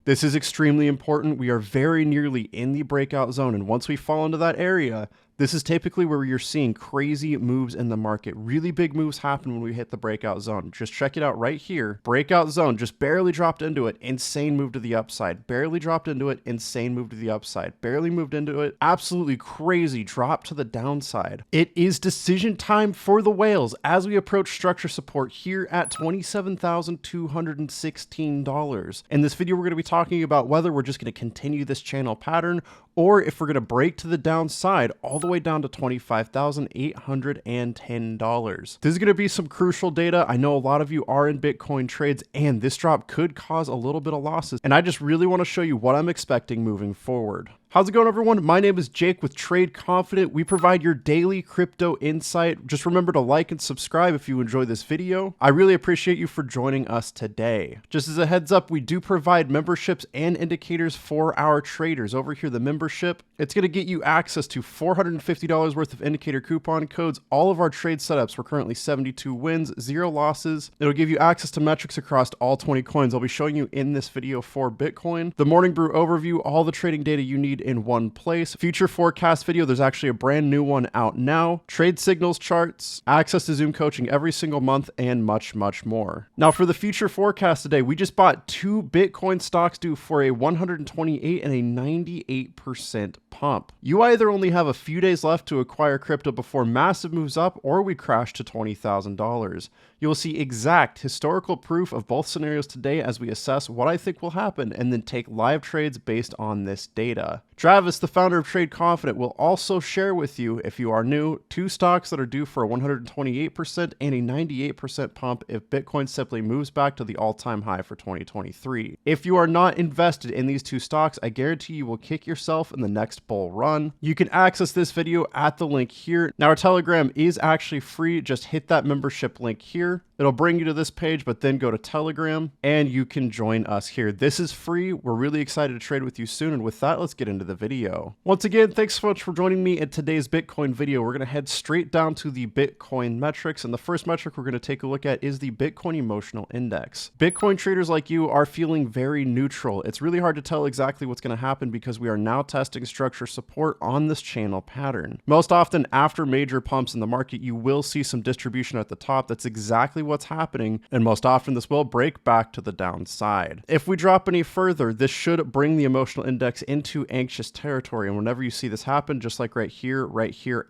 This is extremely important. We are very nearly in the breakout zone, and once we fall into that area, this is typically where you're seeing crazy moves in the market. Really big moves happen when we hit the breakout zone. Just check it out right here. Breakout zone, just barely dropped into it. Insane move to the upside. Barely dropped into it. Insane move to the upside. Barely moved into it. Absolutely crazy drop to the downside. It is decision time for the whales as we approach structure support here at $27,216. In this video, we're going to be talking about whether we're just going to continue this channel pattern or if we're going to break to the downside all the way down to $25,810. This is going to be some crucial data. I know a lot of you are in Bitcoin trades, and this drop could cause a little bit of losses. And I just really want to show you what I'm expecting moving forward. How's it going, everyone? My name is Jake with Trade Confident. We provide your daily crypto insight. Just remember to like and subscribe if you enjoy this video. I really appreciate you for joining us today. Just as a heads up, we do provide memberships and indicators for our traders. Over here, the membership, it's going to get you access to $450 worth of indicator coupon codes. All of our trade setups were currently 72 wins, 0 losses. It'll give you access to metrics across all 20 coins. I'll be showing you in this video for Bitcoin. The Morning Brew overview, all the trading data you need in one place. Future forecast video, there's actually a brand new one out now. Trade signals charts, access to Zoom coaching every single month, and much, much more. Now for the future forecast today, we just bought 2 Bitcoin stocks due for a 128 and a 98% pump. You either only have a few days left to acquire crypto before massive moves up, or we crash to $20,000. You will see exact historical proof of both scenarios today as we assess what I think will happen and then take live trades based on this data. Travis, the founder of Trade Confident, will also share with you, if you are new, 2 stocks that are due for a 128% and a 98% pump if Bitcoin simply moves back to the all-time high for 2023. If you are not invested in these 2 stocks, I guarantee you will kick yourself in the next bull run. You can access this video at the link here. Now, our Telegram is actually free. Just hit that membership link here. It'll bring you to this page, but then go to Telegram and you can join us here. This is free. We're really excited to trade with you soon. And with that, let's get into the video. Once again, thanks so much for joining me in today's Bitcoin video. We're going to head straight down to the Bitcoin metrics. And the first metric we're going to take a look at is the Bitcoin Emotional Index. Bitcoin traders like you are feeling very neutral. It's really hard to tell exactly what's going to happen because we are now testing structure support on this channel pattern. Most often after major pumps in the market, you will see some distribution at the top. That's exactly what's happening, and most often this will break back to the downside. If we drop any further, this should bring the emotional index into anxious territory, and whenever you see this happen, just like right here,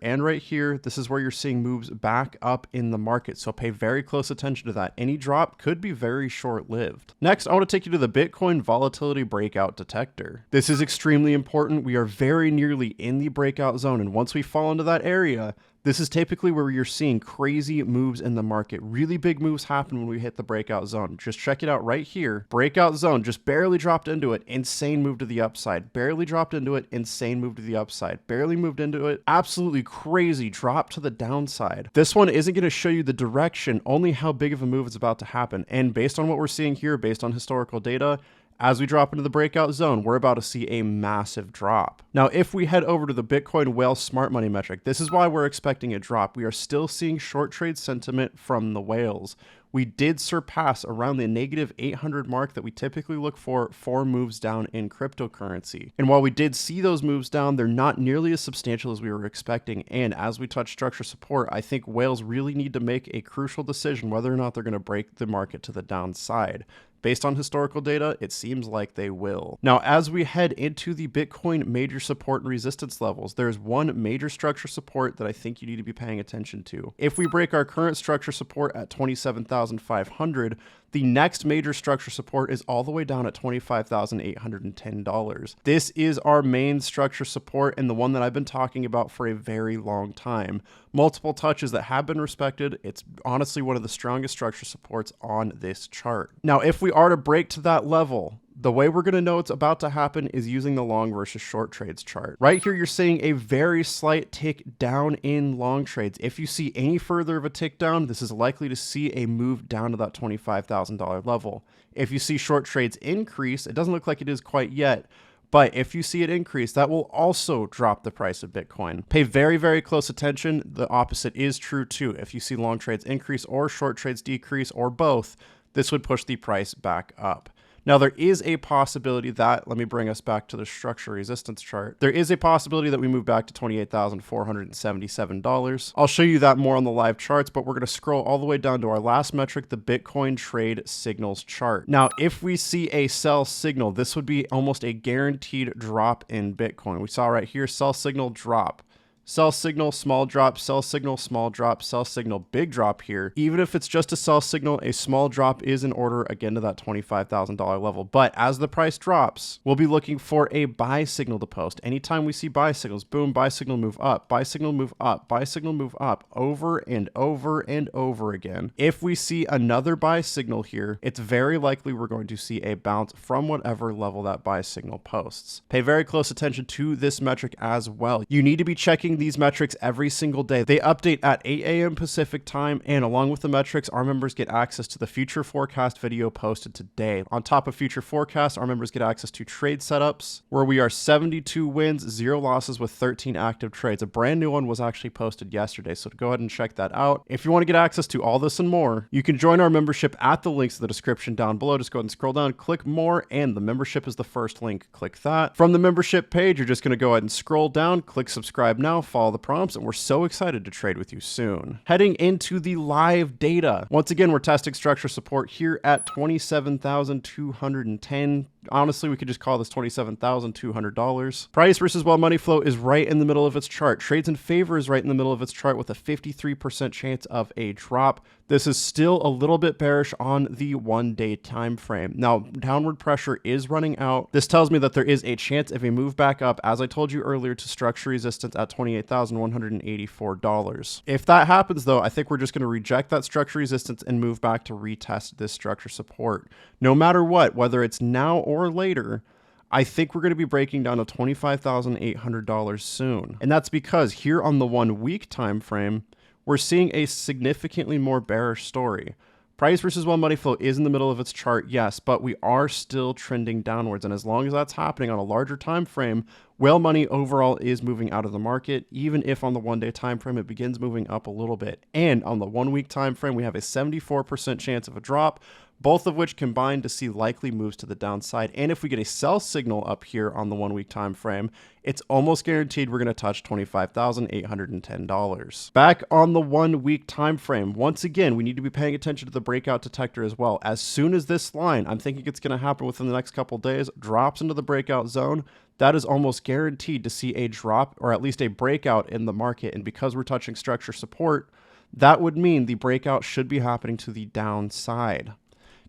and right here, this is where you're seeing moves back up in the market, so pay very close attention to that. Any drop could be very short-lived. Next, I want to take you to the Bitcoin Volatility Breakout Detector. This is extremely important. We are very nearly in the breakout zone, and once we fall into that area, this is typically where you're seeing crazy moves in the market. Really big moves happen when we hit the breakout zone. Just check it out right here. Breakout zone, just barely dropped into it. Insane move to the upside. Barely dropped into it. Insane move to the upside. Barely moved into it. Absolutely crazy drop to the downside. This one isn't going to show you the direction, only how big of a move is about to happen. And based on what we're seeing here, based on historical data, as we drop into the breakout zone, we're about to see a massive drop. Now, if we head over to the Bitcoin Whale Smart Money metric, this is why we're expecting a drop. We are still seeing short trade sentiment from the whales. We did surpass around the negative 800 mark that we typically look for moves down in cryptocurrency. And while we did see those moves down, they're not nearly as substantial as we were expecting. And as we touch structure support, I think whales really need to make a crucial decision whether or not they're going to break the market to the downside. Based on historical data, it seems like they will. Now, as we head into the Bitcoin major support and resistance levels, there's one major structure support that I think you need to be paying attention to. If we break our current structure support at 27,500, the next major structure support is all the way down at $25,810. This is our main structure support and the one that I've been talking about for a very long time. Multiple touches that have been respected. It's honestly one of the strongest structure supports on this chart. Now, if we are to break to that level, the way we're going to know it's about to happen is using the long versus short trades chart. Right here, you're seeing a very slight tick down in long trades. If you see any further of a tick down, this is likely to see a move down to that $25,000 level. If you see short trades increase, it doesn't look like it is quite yet, but if you see it increase, that will also drop the price of Bitcoin. Pay very, very close attention. The opposite is true too. If you see long trades increase or short trades decrease or both, this would push the price back up. Now, there is a possibility that, let me bring us back to the structure resistance chart. There is a possibility that we move back to $28,477. I'll show you that more on the live charts, but we're going to scroll all the way down to our last metric, the Bitcoin trade signals chart. Now, if we see a sell signal, this would be almost a guaranteed drop in Bitcoin. We saw right here, sell signal, drop. Sell signal, small drop, sell signal, small drop, sell signal, big drop here. Even if it's just a sell signal, a small drop is in order again to that $25,000 level. But as the price drops, we'll be looking for a buy signal to post. Anytime we see buy signals, boom, buy signal, move up, buy signal, move up, buy signal, move up, over and over and over again. If we see another buy signal here, it's very likely we're going to see a bounce from whatever level that buy signal posts. Pay very close attention to this metric as well. You need to be checking these metrics every single day. They update at 8 a.m. Pacific time, and along with the metrics, our members get access to the future forecast video posted today. On top of future forecast, our members get access to trade setups, where we are 72 wins, 0 losses with 13 active trades. A brand new one was actually posted yesterday, so go ahead and check that out. If you want to get access to all this and more, you can join our membership at the links in the description down below. Just go ahead and scroll down, click more, and the membership is the first link. Click that. From the membership page, you're just going to go ahead and scroll down, click subscribe now, follow the prompts, and we're so excited to trade with you soon. Heading into the live data. Once again, we're testing structure support here at 27,210. Honestly, we could just call this $27,200. Price versus while money flow is right in the middle of its chart. Trades in favor is right in the middle of its chart with a 53% chance of a drop. This is still a little bit bearish on the 1-day time frame. Now, downward pressure is running out. This tells me that there is a chance of a move back up, as I told you earlier, to structure resistance at $28,184. If that happens, though, I think we're just going to reject that structure resistance and move back to retest this structure support. No matter what, whether it's now or later, I think we're going to be breaking down to $25,800 soon. And that's because here on the 1-week time frame, we're seeing a significantly more bearish story. Price versus while money flow is in the middle of its chart, yes, but we are still trending downwards. And as long as that's happening on a larger time frame, whale money overall is moving out of the market, even if on the 1-day time frame it begins moving up a little bit. And on the 1-week time frame, we have a 74% chance of a drop, both of which combine to see likely moves to the downside. And if we get a sell signal up here on the 1-week time frame, it's almost guaranteed we're going to touch $25,810. Back on the 1-week time frame, once again, we need to be paying attention to the breakout detector as well. As soon as this line, I'm thinking it's going to happen within the next couple days, drops into the breakout zone, that is almost guaranteed to see a drop or at least a breakout in the market. And because we're touching structure support, that would mean the breakout should be happening to the downside.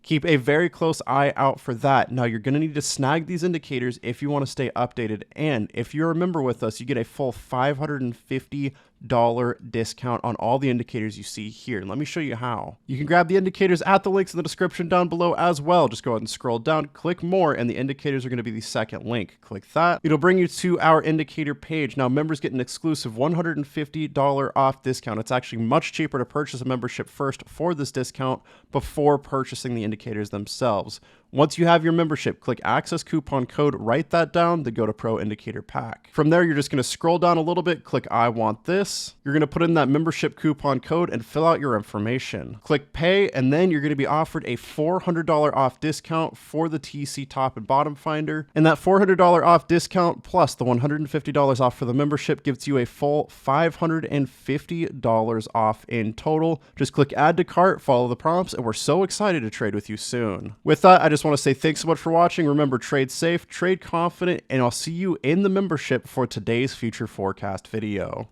Keep a very close eye out for that. Now, you're going to need to snag these indicators if you want to stay updated. And if you're a member with us, you get a full $550 discount on all the indicators you see here. And let me show you how. You can grab the indicators at the links in the description down below as well. Just go ahead and scroll down, click more, and the indicators are going to be the second link. Click that. It'll bring you to our indicator page. Now, members get an exclusive $150 off discount. It's actually much cheaper to purchase a membership first for this discount before purchasing the indicators themselves. Once you have your membership, click access coupon code, write that down, then go to Pro Indicator Pack. From there, you're just going to scroll down a little bit, click I want this. You're going to put in that membership coupon code and fill out your information. Click pay, and then you're going to be offered a $400 off discount for the TC top and bottom finder. And that $400 off discount plus the $150 off for the membership gives you a full $550 off in total. Just click add to cart, follow the prompts, and we're so excited to trade with you soon. With that, I just want to say thanks so much for watching. Remember, trade safe, trade confident, and I'll see you in the membership for today's future forecast video.